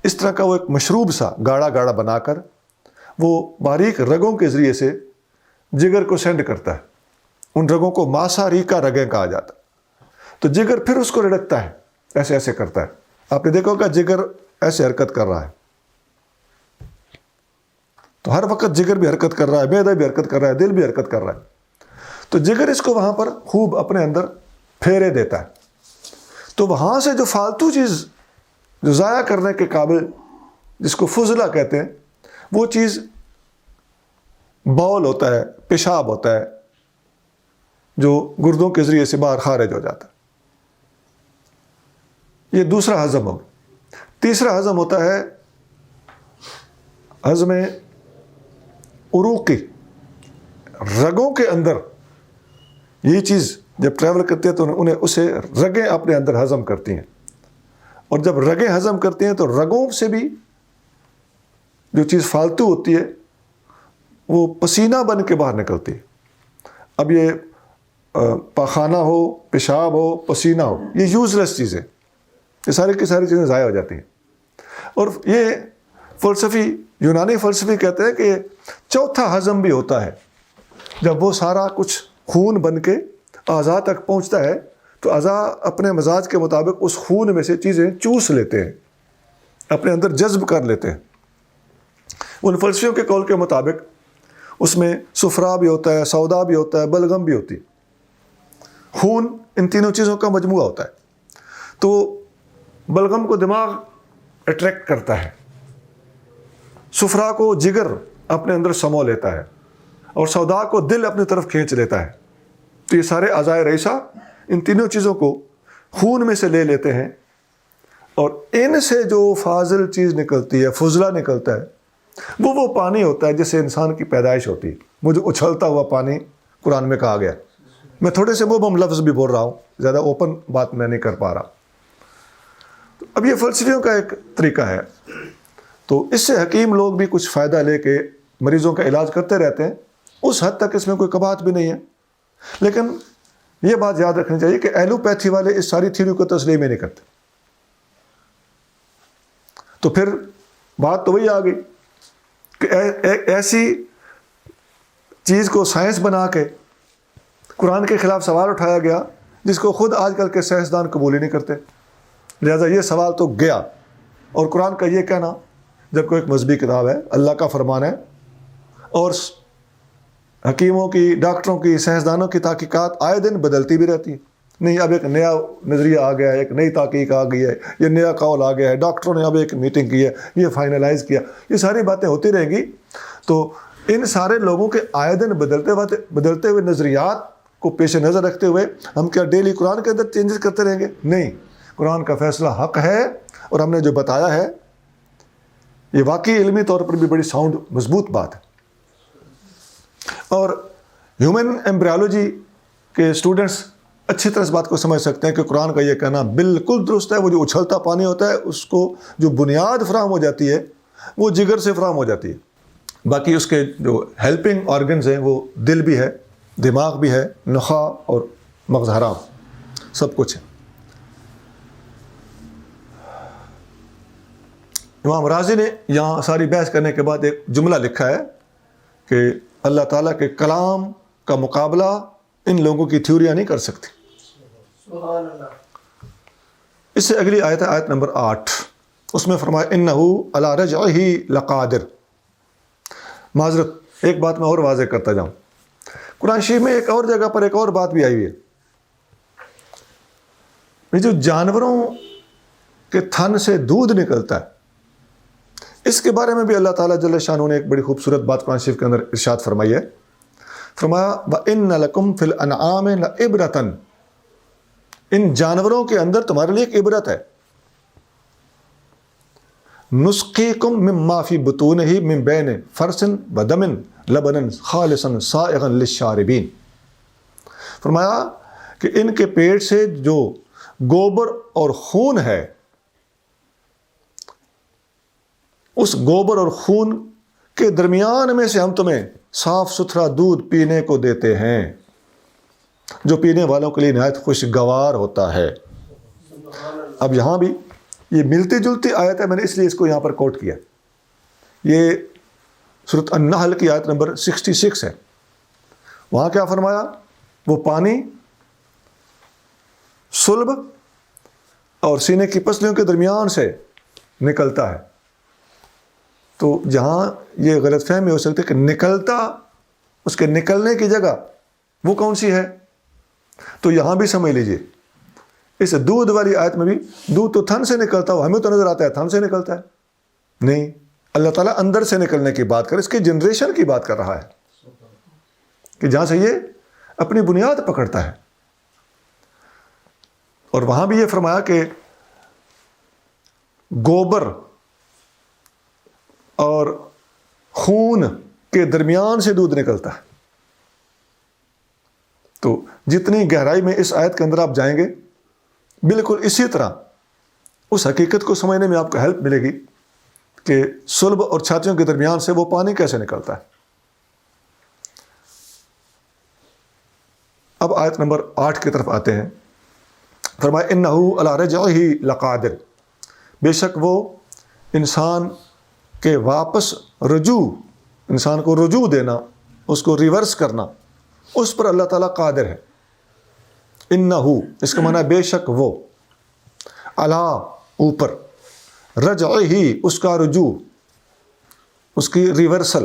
اس طرح کا وہ ایک مشروب سا گاڑھا بنا کر وہ باریک رگوں کے ذریعے سے جگر کو سینڈ کرتا ہے۔ ان رگوں کو ماسا ریکا رگیں کہا جاتا ہے۔ تو جگر پھر اس کو رڑکتا ہے، ایسے کرتا ہے۔ آپ نے دیکھا ہوگا جگر ایسے حرکت کر رہا ہے، تو ہر وقت جگر بھی حرکت کر رہا ہے، معدہ بھی حرکت کر رہا ہے، دل بھی حرکت کر رہا ہے۔ تو جگر اس کو وہاں پر خوب اپنے اندر پھیرے دیتا ہے۔ تو وہاں سے جو فالتو چیز جو ضائع کرنے کے قابل، جس کو فضلہ کہتے ہیں، وہ چیز بول ہوتا ہے، پیشاب ہوتا ہے، جو گردوں کے ذریعے سے باہر خارج ہو جاتا ہے۔ یہ دوسرا ہضم ہو۔ تیسرا ہضم ہوتا ہے ہضم عروقی، رگوں کے اندر یہ چیز جب ٹریول کرتی ہے تو اسے رگیں اپنے اندر ہضم کرتی ہیں، اور جب رگیں ہضم کرتی ہیں تو رگوں سے بھی جو چیز فالتو ہوتی ہے وہ پسینہ بن کے باہر نکلتی ہے۔ اب یہ پاخانہ ہو، پیشاب ہو، پسینہ ہو، یہ یوزلیس چیزیں، یہ ساری کی ساری چیزیں ضائع ہو جاتی ہیں۔ اور یہ یونانی فلسفی کہتے ہیں کہ چوتھا ہضم بھی ہوتا ہے، جب وہ سارا کچھ خون بن کے اعضاء تک پہنچتا ہے تو اعضاء اپنے مزاج کے مطابق اس خون میں سے چیزیں چوس لیتے ہیں، اپنے اندر جذب کر لیتے ہیں۔ ان فلسفیوں کے قول کے مطابق اس میں صفرا بھی ہوتا ہے، سودا بھی ہوتا ہے، بلغم بھی ہوتی ہے۔ خون ان تینوں چیزوں کا مجموعہ ہوتا ہے۔ تو بلغم کو دماغ اٹریکٹ کرتا ہے، صفرا کو جگر اپنے اندر سمو لیتا ہے، اور سودا کو دل اپنی طرف کھینچ لیتا ہے۔ تو یہ سارے اعضائے رئیسہ ان تینوں چیزوں کو خون میں سے لے لیتے ہیں، اور ان سے جو فاضل چیز نکلتی ہے، فضلہ نکلتا ہے، وہ پانی ہوتا ہے جس سے انسان کی پیدائش ہوتی ہے۔ وہ جو اچھلتا ہوا پانی قرآن میں کہا گیا۔ میں تھوڑے سے مبہم لفظ بھی بول رہا ہوں، زیادہ اوپن بات میں نہیں کر پا رہا۔ تو اب یہ فلسفیوں کا ایک طریقہ ہے، تو اس سے حکیم لوگ بھی کچھ فائدہ لے کے مریضوں کا علاج کرتے رہتے ہیں۔ اس حد تک اس میں کوئی قباحت بھی نہیں ہے، لیکن یہ بات یاد رکھنی چاہیے کہ ایلوپیتھی والے اس ساری تھیوری کو تسلیم ہی نہیں کرتے۔ تو پھر بات تو وہی آ گئی کہ ایسی چیز کو سائنس بنا کے قرآن کے خلاف سوال اٹھایا گیا جس کو خود آج کل کے سائنسدان قبول ہی نہیں کرتے۔ لہٰذا یہ سوال تو گیا. اور قرآن کا یہ کہنا، جب کوئی ایک مذہبی کتاب ہے، اللہ کا فرمان ہے، اور حکیموں کی، ڈاکٹروں کی، سائنسدانوں کی تحقیقات آئے دن بدلتی بھی رہتی ہے. نہیں، اب ایک نیا نظریہ آ گیا ہے، ایک نئی تحقیق آ گئی ہے، یہ نیا قول آ گیا ہے، ڈاکٹروں نے اب ایک میٹنگ کی ہے، یہ فائنلائز کیا. یہ ساری باتیں ہوتی رہیں گی. تو ان سارے لوگوں کے آئے دن بدلتے ہوئے نظریات کو پیش نظر رکھتے ہوئے ہم کیا ڈیلی قرآن کے اندر چینجز کرتے رہیں گے؟ نہیں. قرآن کا فیصلہ حق ہے، اور ہم نے جو بتایا ہے یہ واقعی علمی طور پر بھی بڑی ساؤنڈ مضبوط بات ہے. اور ہیومن ایمبریالوجی کے اسٹوڈنٹس اچھی طرح اس بات کو سمجھ سکتے ہیں کہ قرآن کا یہ کہنا بالکل درست ہے. وہ جو اچھلتا پانی ہوتا ہے، اس کو جو بنیاد فراہم ہو جاتی ہے وہ جگر سے فراہم ہو جاتی ہے. باقی اس کے جو ہیلپنگ آرگنز ہیں وہ دل بھی ہے، دماغ بھی ہے، نخاع اور مغز حرام، سب کچھ ہے. امام رازی نے یہاں ساری بحث کرنے کے بعد ایک جملہ لکھا ہے کہ اللہ تعالیٰ کے کلام کا مقابلہ ان لوگوں کی تھیوریاں نہیں کر سکتی. سبحان اللہ. اس سے اگلی آیت ہے آیت نمبر 8. اس میں فرمایا انہو علی رجعہ لقادر. معذرت، ایک بات میں اور واضح کرتا جاؤں. قرآن شریف میں ایک اور جگہ پر ایک اور بات بھی آئی ہوئی ہے. یہ جو جانوروں کے تھن سے دودھ نکلتا ہے، اس کے بارے میں بھی اللہ تعالیٰ جل شانہ نے ایک بڑی خوبصورت بات قرآن شریف کے اندر ارشاد فرمائی ہے. فرمایا وَإِنَّ لَكُمْ فِي الْأَنْعَامِ لَعِبْرَةً. ان جانوروں کے اندر تمہارے لیے ایک عبرت ہے. نُسْقِيكُم مِّمَّا فِي بُطُونِهِ مِن بَيْنِ فَرْثٍ وَدَمٍ لَبَنًا خَالِصًا سَائِغًا لِلشَّارِبِينَ. فرمایا کہ ان کے پیٹ سے جو گوبر اور خون ہے، اس گوبر اور خون کے درمیان میں سے ہم تمہیں صاف ستھرا دودھ پینے کو دیتے ہیں، جو پینے والوں کے لیے نہایت خوشگوار ہوتا ہے. اب یہاں بھی یہ ملتی جلتی آیت ہے، میں نے اس لیے اس کو یہاں پر کوٹ کیا. یہ سورۃ النحل کی آیت نمبر 66 ہے. وہاں کیا فرمایا؟ وہ پانی صلب اور سینے کی پسلیوں کے درمیان سے نکلتا ہے. تو جہاں یہ غلط فہمی ہو سکتی ہے کہ نکلتا، اس کے نکلنے کی جگہ وہ کون سی ہے، تو یہاں بھی سمجھ لیجئے اس دودھ والی آیت میں بھی دودھ تو تھن سے نکلتا ہو، ہمیں تو نظر آتا ہے تھن سے نکلتا ہے. نہیں، اللہ تعالیٰ اندر سے نکلنے کی بات کر، اس کی جنریشن کی بات کر رہا ہے کہ جہاں سے یہ اپنی بنیاد پکڑتا ہے. اور وہاں بھی یہ فرمایا کہ گوبر اور خون کے درمیان سے دودھ نکلتا ہے. تو جتنی گہرائی میں اس آیت کے اندر آپ جائیں گے، بالکل اسی طرح اس حقیقت کو سمجھنے میں آپ کو ہیلپ ملے گی کہ صلب اور چھاتیوں کے درمیان سے وہ پانی کیسے نکلتا ہے. اب آیت نمبر 8 کی طرف آتے ہیں. فرمایا انہو علی رجعہ لقادر. بے شک وہ انسان کے واپس رجوع، انسان کو رجوع دینا، اس کو ریورس کرنا، اس پر اللہ تعالیٰ قادر ہے. انہو اس کا معنی ہے بے شک وہ، علی اوپر، رجعہ اس کا رجوع، اس کی ریورسل،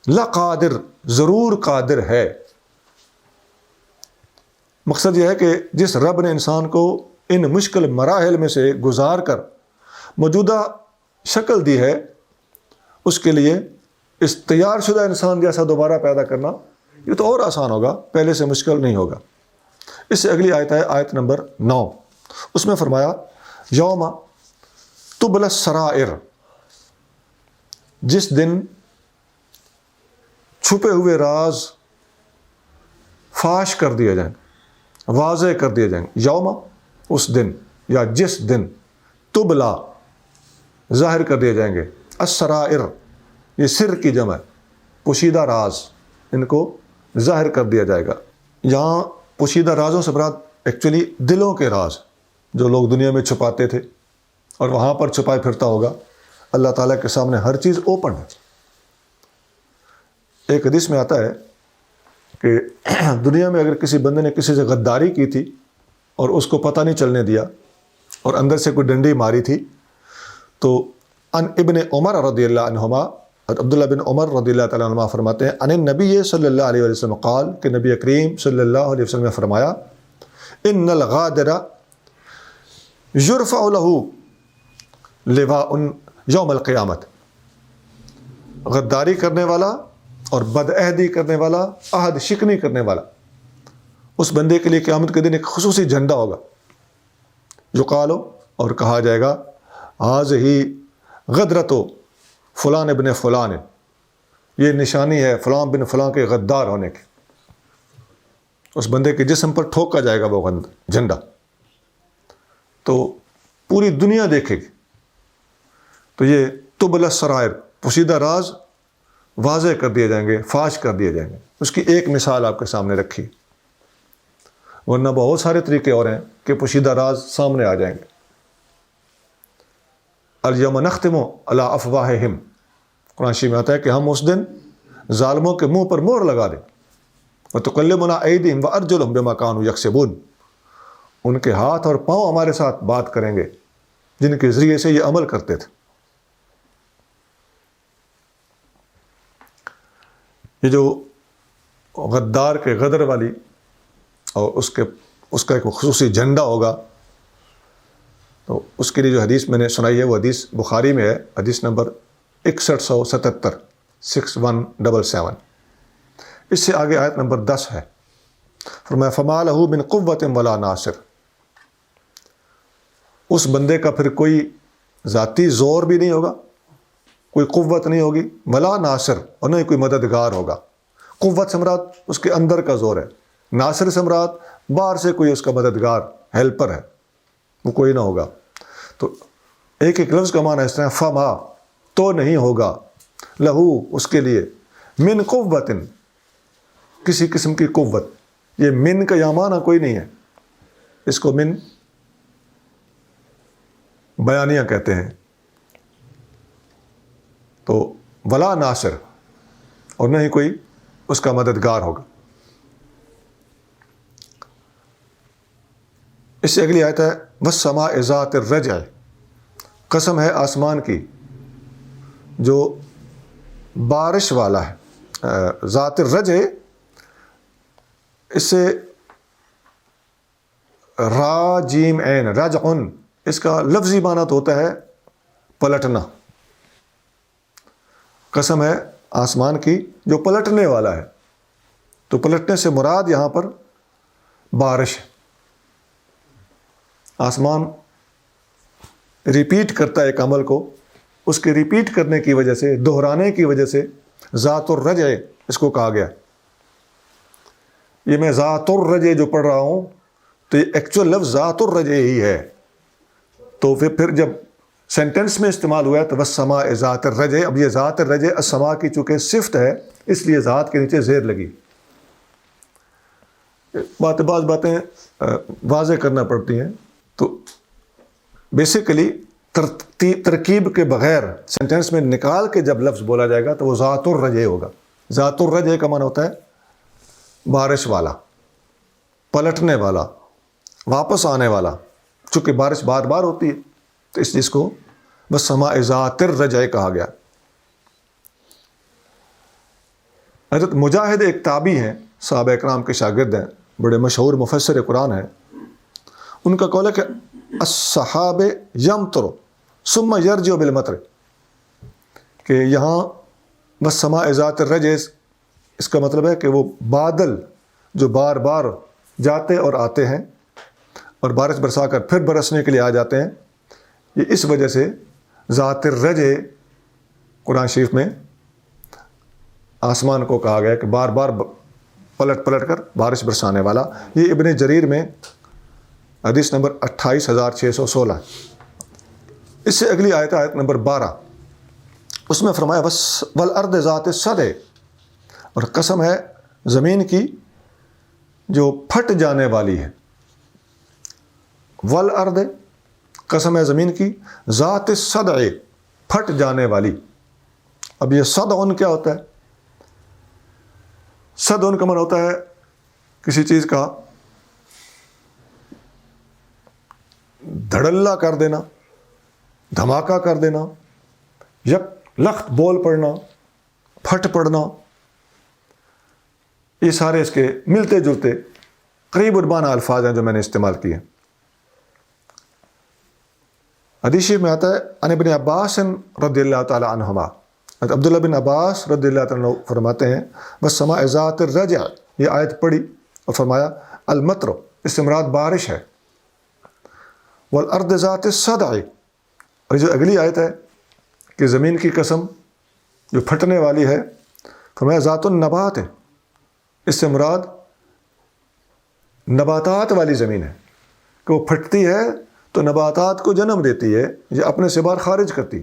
لقادر ضرور قادر ہے. مقصد یہ ہے کہ جس رب نے انسان کو ان مشکل مراحل میں سے گزار کر موجودہ شکل دی ہے، اس کے لیے اس تیار شدہ انسان جیسا دوبارہ پیدا کرنا یہ تو اور آسان ہوگا، پہلے سے مشکل نہیں ہوگا. اس سے اگلی آیت ہے آیت نمبر 9. اس میں فرمایا یوم تبلی السرائر. جس دن چھپے ہوئے راز فاش کر دیے جائیں، واضح کر دیے جائیں. یوم اس دن، یا جس دن، تبلا ظاہر کر دیے جائیں گے. السرائر یہ سر کی جمع ہے، پوشیدہ راز، ان کو ظاہر کر دیا جائے گا. یہاں پوشیدہ رازوں سے مراد ایکچولی دلوں کے راز جو لوگ دنیا میں چھپاتے تھے اور وہاں پر چھپائے پھرتا ہوگا. اللہ تعالیٰ کے سامنے ہر چیز اوپن ہے. ایک حدیث میں آتا ہے کہ دنیا میں اگر کسی بندے نے کسی سے غداری کی تھی اور اس کو پتہ نہیں چلنے دیا اور اندر سے کوئی ڈنڈی ماری تھی. تو ان ابن عمر رضی اللہ عنہما، عبداللہ بن عمر رضی اللہ تعالیٰ عنہما فرماتے ہیں ان نبی صلی اللہ علیہ وسلم قال، کہ نبی کریم صلی اللہ علیہ وسلم نے فرمایا ان الغادر یرفع له لواء یوم القیامت، غداری کرنے والا اور بدعہدی کرنے والا، عہد شکنی کرنے والا، اس بندے کے لیے قیامت کے دن ایک خصوصی جھنڈا ہوگا. یقال، اور کہا جائے گا ہذہ غدرۃ فلان ابن فلان، یہ نشانی ہے فلاں بن فلاں کے غدار ہونے کی. اس بندے کے جسم پر ٹھوکا جائے گا وہ جھنڈا، تو پوری دنیا دیکھے گی. تو یہ تبل السرائر، پوشیدہ راز واضح کر دیے جائیں گے، فاش کر دیے جائیں گے. اس کی ایک مثال آپ کے سامنے رکھی، ورنہ بہت سارے طریقے اور ہیں کہ پوشیدہ راز سامنے آ جائیں گے. الیوم نختم علی افواہہم، قرآن شریف میں آتا ہے کہ ہم اس دن ظالموں کے منہ پر مہر لگا دیں. وتکلمنا ایدیہم وارجلہم بما کانوا یکسبون، ان کے ہاتھ اور پاؤں ہمارے ساتھ بات کریں گے جن کے ذریعے سے یہ عمل کرتے تھے. یہ جو غدار کے غدر والی اور اس کا ایک خصوصی جھنڈا ہوگا، تو اس کے لیے جو حدیث میں نے سنائی ہے وہ حدیث بخاری میں ہے، حدیث نمبر 6177 6177. اس سے آگے آیت نمبر 10 ہے، فرمایا فما لہ من قوت ولا ناصر، اس بندے کا پھر کوئی ذاتی زور بھی نہیں ہوگا، کوئی قوت نہیں ہوگی، ولا ناصر، اور نہ ہی کوئی مددگار ہوگا. قوت سے مراد اس کے اندر کا زور ہے، ناصر سے مراد باہر سے کوئی اس کا مددگار ہیلپر ہے، وہ کوئی نہ ہوگا. تو ایک ایک لفظ کا معنی اس طرح، فما، تو نہیں ہوگا، لہو، اس کے لیے، من قوت، کسی قسم کی قوت. یہ من کا یہاں معنی کوئی نہیں ہے، اس کو من بیانیہ کہتے ہیں. تو ولا ناصر، اور نہ ہی کوئی اس کا مددگار ہوگا. اس سے اگلی آیت ہے والسماء ذات الرجع، قسم ہے آسمان کی جو بارش والا ہے. ذات الرجع، اس سے را جیم عین رجعن، اس کا لفظی معنی تو ہوتا ہے پلٹنا. قسم ہے آسمان کی جو پلٹنے والا ہے، تو پلٹنے سے مراد یہاں پر بارش ہے. آسمان ریپیٹ کرتا ہے ایک عمل کو، اس کے ریپیٹ کرنے کی وجہ سے، دہرانے کی وجہ سے ذات الرجع اس کو کہا گیا. یہ میں ذات الرجع جو پڑھ رہا ہوں تو یہ ایکچوئل لفظ ذات الرجع ہی ہے. تو پھر جب سینٹنس میں استعمال ہوا ہے تو والسماء ذات الرجع، اب یہ ذات الرجع السماء کی چونکہ صفت ہے اس لیے ذات کے نیچے زیر لگی. بعض باتیں واضح کرنا پڑتی ہیں. تو بیسیکلی ترکیب کے بغیر سینٹنس میں نکال کے جب لفظ بولا جائے گا تو وہ ذات الرجع ہوگا. ذات الرجع کا معنی ہوتا ہے بارش والا، پلٹنے والا، واپس آنے والا. چونکہ بارش بار بار ہوتی ہے تو اس چیز کو والسماء ذات الرجع کہا گیا. حضرت مجاہد ایک تابعی ہیں، صحابہ اکرام کے شاگرد ہیں، بڑے مشہور مفسر قرآن ہیں. ان کا قول ہے کہ السحاب یمطر ثم یرجع بالمطر، کہ یہاں والسماء ذات الرجع اس کا مطلب ہے کہ وہ بادل جو بار بار جاتے اور آتے ہیں اور بارش برسا کر پھر برسنے کے لیے آ جاتے ہیں، یہ اس وجہ سے ذات الرجع قرآن شریف میں آسمان کو کہا گیا کہ بار بار پلٹ پلٹ کر بارش برسانے والا. یہ ابن جریر میں حدیث نمبر 28616. اس سے اگلی آیت آیت نمبر 12، اس میں فرمایا والارض ذات الصدع، اور قسم ہے زمین کی جو پھٹ جانے والی ہے. والارض، قسم ہے زمین کی، ذات الصدع، پھٹ جانے والی. اب یہ صدع کیا ہوتا ہے؟ صدع کا معنی ہوتا ہے کسی چیز کا دھڑلہ کر دینا، دھماکہ کر دینا، یک لخت بول پڑنا، پھٹ پڑنا، یہ سارے اس کے ملتے جلتے قریب المعنی الفاظ ہیں جو میں نے استعمال کیے۔ حدیث شریف میں آتا ہے عن ابن عباس رضی اللہ تعالی عنہما، عبداللہ بن عباس رضی اللہ تعالیٰ عنہ فرماتے ہیں والسماء ذات الرجع، یہ آیت پڑھی اور فرمایا المطر، اس سے مراد بارش ہے، والارض ذات الصدع، اور جو اگلی آیت ہے کہ زمین کی قسم جو پھٹنے والی ہے، فرمایا ذات النبات ہے، اس سے مراد نباتات والی زمین ہے کہ وہ پھٹتی ہے تو نباتات کو جنم دیتی ہے، یہ اپنے سے باہر خارج کرتی۔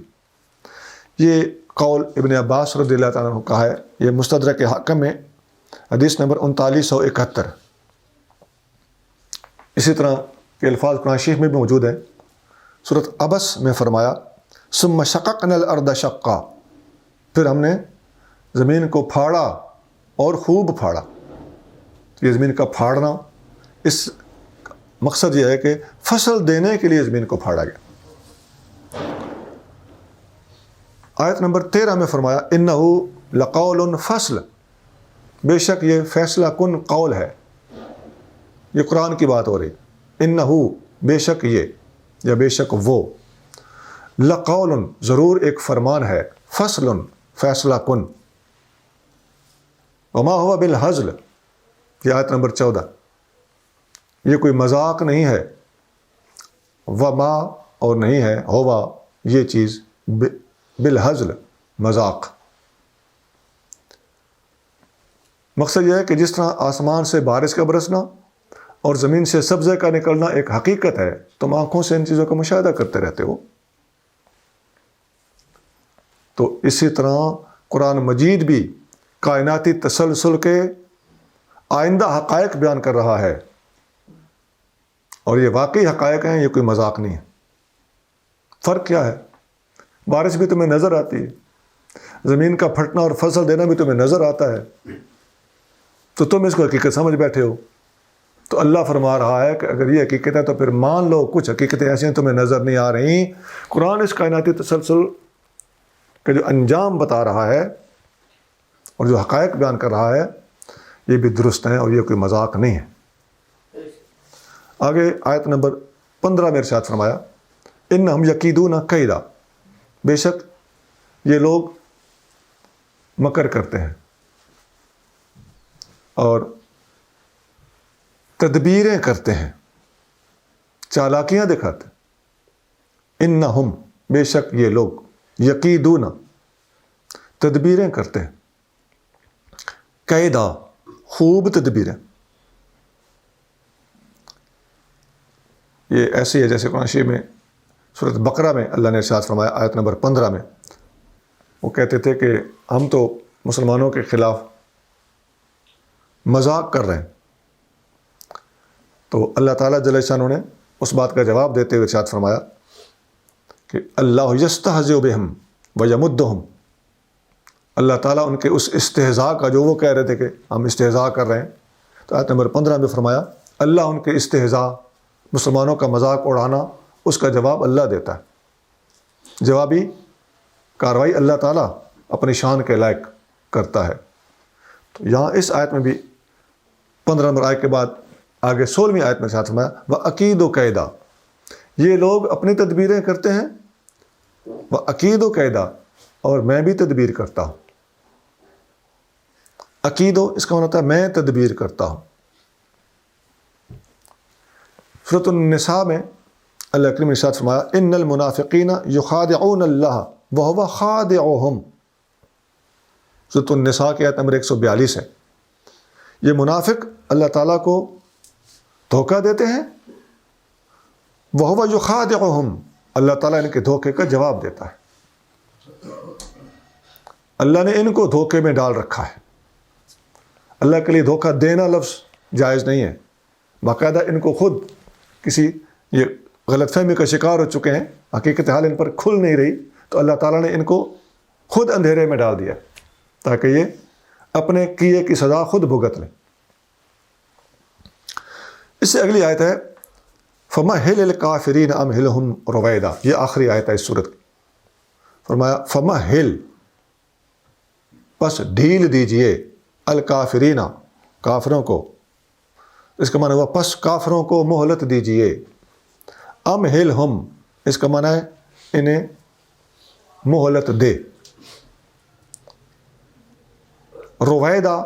یہ قول ابن عباس رضی اللہ تعالیٰ عنہ کا ہے، یہ مستدرک حاکم میں حدیث نمبر 3971۔ اسی طرح کے الفاظ قرآن شریف میں بھی موجود ہیں۔ سورۃ عبس میں فرمایا ثم شققنا الارض شقا، پھر ہم نے زمین کو پھاڑا اور خوب پھاڑا۔ یہ زمین کا پھاڑنا، اس مقصد یہ ہے کہ فصل دینے کے لیے زمین کو پھاڑا گیا۔ آیت نمبر 13 میں فرمایا انہو لقول فصل، بے شک یہ فیصلہ کن قول ہے، یہ قرآن کی بات ہو رہی، انہو بے شک یہ یا بے شک وہ، لقول ضرور ایک فرمان ہے، فصل فیصلہ کن، وما ہوا بالہزل، یہ آیت نمبر 14، یہ کوئی مذاق نہیں ہے، وما اور نہیں ہے، ہوا یہ چیز، بالہزل مذاق۔ مقصد یہ ہے کہ جس طرح آسمان سے بارش کا برسنا اور زمین سے سبزے کا نکلنا ایک حقیقت ہے، تم آنکھوں سے ان چیزوں کا مشاہدہ کرتے رہتے ہو، تو اسی طرح قرآن مجید بھی کائناتی تسلسل کے آئندہ حقائق بیان کر رہا ہے، اور یہ واقعی حقائق ہیں، یہ کوئی مذاق نہیں ہے۔ فرق کیا ہے؟ بارش بھی تمہیں نظر آتی ہے، زمین کا پھٹنا اور فصل دینا بھی تمہیں نظر آتا ہے، تو تم اس کو حقیقت سمجھ بیٹھے ہو۔ تو اللہ فرما رہا ہے کہ اگر یہ حقیقت ہے تو پھر مان لو، کچھ حقیقتیں ایسی ہیں تمہیں نظر نہیں آ رہی۔ قرآن اس کائناتی تسلسل کا جو انجام بتا رہا ہے اور جو حقائق بیان کر رہا ہے، یہ بھی درست ہیں اور یہ کوئی مذاق نہیں ہے۔ آگے آیت نمبر 15 میں ارشاد فرمایا انہم یکیدون کیدا، بے شک یہ لوگ مکر کرتے ہیں اور تدبیریں کرتے ہیں، چالاکیاں دکھاتے ہیں۔ انہم بے شک یہ لوگ، یکیدون تدبیریں کرتے ہیں، قیدا خوب تدبیریں۔ یہ ایسی ہے جیسے قرآن شریف میں سورۃ بقرہ میں اللہ نے ارشاد فرمایا آیت نمبر 15 میں، وہ کہتے تھے کہ ہم تو مسلمانوں کے خلاف مذاق کر رہے ہیں، تو اللہ تعالیٰ جل شانہ نے اس بات کا جواب دیتے ہوئے ارشاد فرمایا کہ اللہ یستہزئ بہم ویمدہم، اللہ تعالیٰ ان کے اس استہزاء کا، جو وہ کہہ رہے تھے کہ ہم استہزاء کر رہے ہیں، تو آیت نمبر 15 میں فرمایا اللہ ان کے استہزاء، مسلمانوں کا مذاق اڑانا، اس کا جواب اللہ دیتا ہے۔ جوابی کاروائی اللہ تعالیٰ اپنی شان کے لائق کرتا ہے۔ تو یہاں اس آیت میں بھی 15 نمبر آیت کے بعد آگے 16ویں آیت میں ارشاد فرمایا وَأَكِيدُ قَيْدًا، یہ لوگ اپنی تدبیریں کرتے ہیں، وَأَكِيدُ قَيْدًا، اور میں بھی تدبیر کرتا ہوں۔ عقیدو اس کا معنی ہوتا ہے میں تدبیر کرتا ہوں۔ سورۃ النساء میں اللہ کریم نے ارشاد فرمایا ان المنافقین یخادعون اللہ وہو خادعهم، سورۃ النساء کی آیت نمبر 142 ہے۔ یہ منافق اللہ تعالیٰ کو دھوکہ دیتے ہیں، وہو یخادعهم، اللہ تعالیٰ ان کے دھوکے کا جواب دیتا ہے۔ اللہ نے ان کو دھوکے میں ڈال رکھا ہے۔ اللہ کے لیے دھوکہ دینا لفظ جائز نہیں ہے، باقاعدہ ان کو خود کسی یہ غلط فہمی کا شکار ہو چکے ہیں، حقیقت حال ان پر کھل نہیں رہی، تو اللہ تعالیٰ نے ان کو خود اندھیرے میں ڈال دیا تاکہ یہ اپنے کیے کی سزا خود بھگت لیں۔ اس سے اگلی آیت ہے فمہل الکافرین امہلہم رویدا، یہ آخری آیت ہے اس سورت کی. فرمایا فمہل، پس ڈھیل دیجئے، الکافرین، کافروں کو. اس کا معنی ہوا پس کافروں کو مہلت دیجئے. امہلہم، اس کا معنی ہے انہیں مہلت دے. رویدا،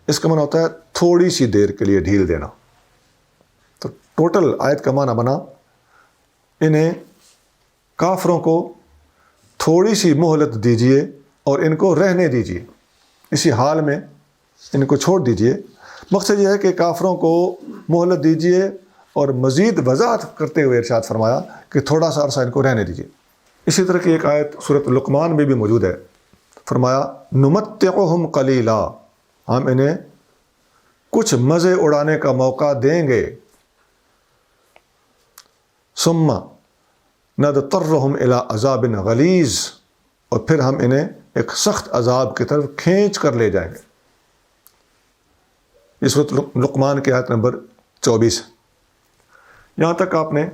اس کا معنی ہوتا ہے تھوڑی سی دیر کے لیے ڈھیل دینا. تو ٹوٹل آیت کا معنی بنا انہیں کافروں کو تھوڑی سی مہلت دیجئے اور ان کو رہنے دیجئے، اسی حال میں ان کو چھوڑ دیجئے. مقصد یہ ہے کہ کافروں کو مہلت دیجئے اور مزید وضاحت کرتے ہوئے ارشاد فرمایا کہ تھوڑا سا عرصہ ان کو رہنے دیجئے. اسی طرح کی ایک آیت سورۃ لقمان میں بھی موجود ہے. فرمایا نمتعہم قلیلا، ہم انہیں کچھ مزے اڑانے کا موقع دیں گے. ثم نضطرہم الی عذاب غلیظ، اور پھر ہم انہیں ایک سخت عذاب کی طرف کھینچ کر لے جائیں گے. یہ سورۃ لقمان کی آیت نمبر 24 ہے. یہاں تک آپ نے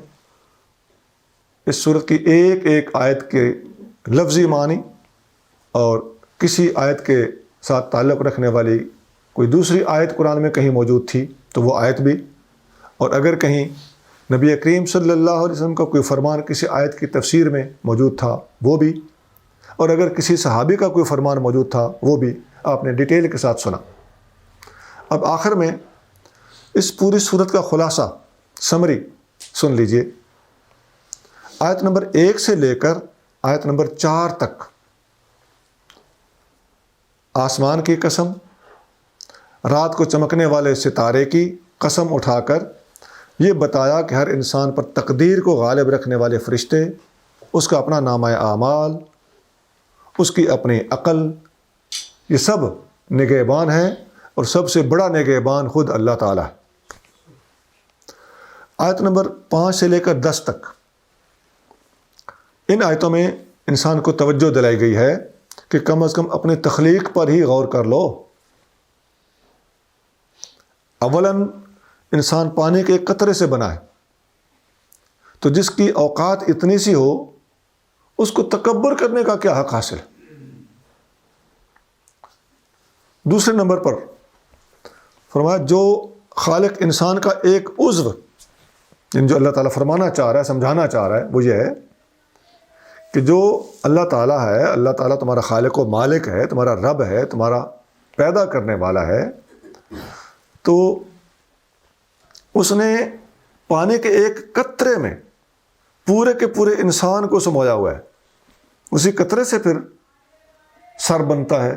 اس سورت کی ایک ایک آیت کے لفظی معنی اور کسی آیت کے ساتھ تعلق رکھنے والی کوئی دوسری آیت قرآن میں کہیں موجود تھی تو وہ آیت بھی، اور اگر کہیں نبی کریم صلی اللہ علیہ وسلم کا کوئی فرمان کسی آیت کی تفسیر میں موجود تھا وہ بھی، اور اگر کسی صحابی کا کوئی فرمان موجود تھا وہ بھی آپ نے ڈیٹیل کے ساتھ سنا. اب آخر میں اس پوری صورت کا خلاصہ، سمری سن لیجئے. آیت نمبر 1 سے لے کر آیت نمبر 4 تک آسمان کی قسم، رات کو چمکنے والے ستارے کی قسم اٹھا کر یہ بتایا کہ ہر انسان پر تقدیر کو غالب رکھنے والے فرشتے، اس کا اپنا نامہ اعمال، اس کی اپنی عقل، یہ سب نگہبان ہیں، اور سب سے بڑا نگہبان خود اللہ تعالیٰ ہے. آیت نمبر 5 سے لے کر 10 تک ان آیتوں میں انسان کو توجہ دلائی گئی ہے کہ کم از کم اپنی تخلیق پر ہی غور کر لو. اولاً انسان پانی کے ایک قطرے سے بنا ہے، تو جس کی اوقات اتنی سی ہو اس کو تکبر کرنے کا کیا حق حاصل ہے؟ دوسرے نمبر پر فرمایا جو خالق انسان کا ایک عضو، جو اللہ تعالیٰ فرمانا چاہ رہا ہے، سمجھانا چاہ رہا ہے، وہ یہ ہے کہ جو اللہ تعالیٰ ہے، اللہ تعالیٰ تمہارا خالق و مالک ہے، تمہارا رب ہے، تمہارا پیدا کرنے والا ہے، تو اس نے پانی کے ایک قطرے میں پورے کے پورے انسان کو سمویا ہوا ہے. اسی قطرے سے پھر سر بنتا ہے،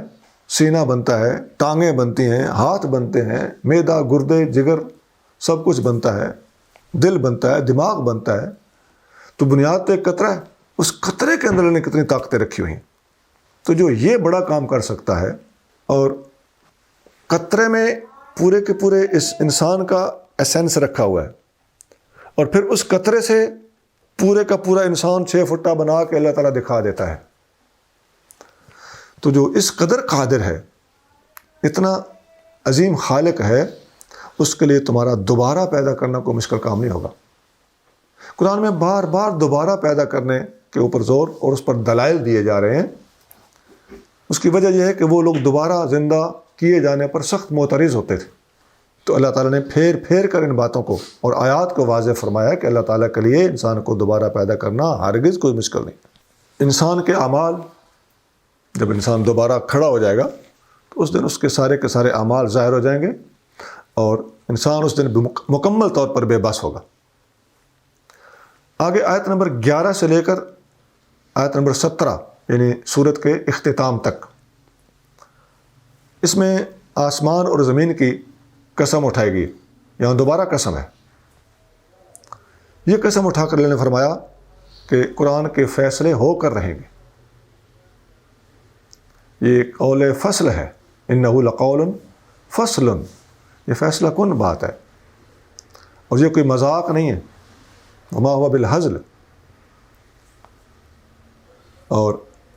سینہ بنتا ہے، ٹانگیں بنتی ہیں، ہاتھ بنتے ہیں، معدہ، گردے، جگر، سب کچھ بنتا ہے، دل بنتا ہے، دماغ بنتا ہے. تو بنیاد تو ایک قطرہ ہے، اس قطرے کے اندر نے کتنی طاقتیں رکھی ہوئی ہیں. تو جو یہ بڑا کام کر سکتا ہے، اور قطرے میں پورے کے پورے اس انسان کا ایسنس رکھا ہوا ہے، اور پھر اس قطرے سے پورے کا پورا انسان 6 فٹا بنا کے اللہ تعالیٰ دکھا دیتا ہے. تو جو اس قدر قادر ہے، اتنا عظیم خالق ہے، اس کے لیے تمہارا دوبارہ پیدا کرنا کوئی مشکل کام نہیں ہوگا. قرآن میں بار بار دوبارہ پیدا کرنے کے اوپر زور اور اس پر دلائل دیے جا رہے ہیں. اس کی وجہ یہ ہے کہ وہ لوگ دوبارہ زندہ کیے جانے پر سخت معترض ہوتے تھے. تو اللہ تعالیٰ نے پھیر پھیر کر ان باتوں کو اور آیات کو واضح فرمایا کہ اللہ تعالیٰ کے لیے انسان کو دوبارہ پیدا کرنا ہرگز کوئی مشکل نہیں. انسان کے اعمال، جب انسان دوبارہ کھڑا ہو جائے گا تو اس دن اس کے سارے اعمال ظاہر ہو جائیں گے، اور انسان اس دن مکمل طور پر بے بس ہوگا. آگے آیت نمبر 11 سے لے کر آیت نمبر 17 یعنی سورت کے اختتام تک، اس میں آسمان اور زمین کی قسم اٹھائی گئی. یہاں دوبارہ قسم ہے. یہ قسم اٹھا کر اللہ نے فرمایا کہ قرآن کے فیصلے ہو کر رہیں گے. یہ قول فصل ہے، انہ لقول فصل، یہ فیصلہ کن بات ہے، اور یہ کوئی مذاق نہیں ہے. وما ہوا بالہزل. اور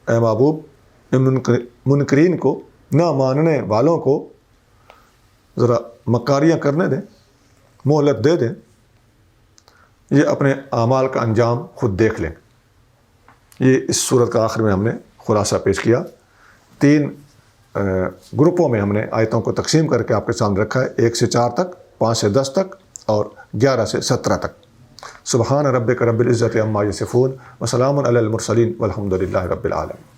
اے محبوب، ان منکرین کو، نہ ماننے والوں کو ذرا مکاریاں کرنے دیں، مہلت دے دیں. یہ اپنے اعمال کا انجام خود دیکھ لیں۔ یہ اس صورت کا آخر میں ہم نے خلاصہ پیش کیا۔ 3 گروپوں میں ہم نے آیتوں کو تقسیم کر کے آپ کے سامنے رکھا ہے، 1 سے 4 تک، 5 سے 10 تک اور 11 سے 17 تک۔ سبحان ربک رب العزت عما یصفون وسلام علی المرسلین والحمد للہ رب العالمین۔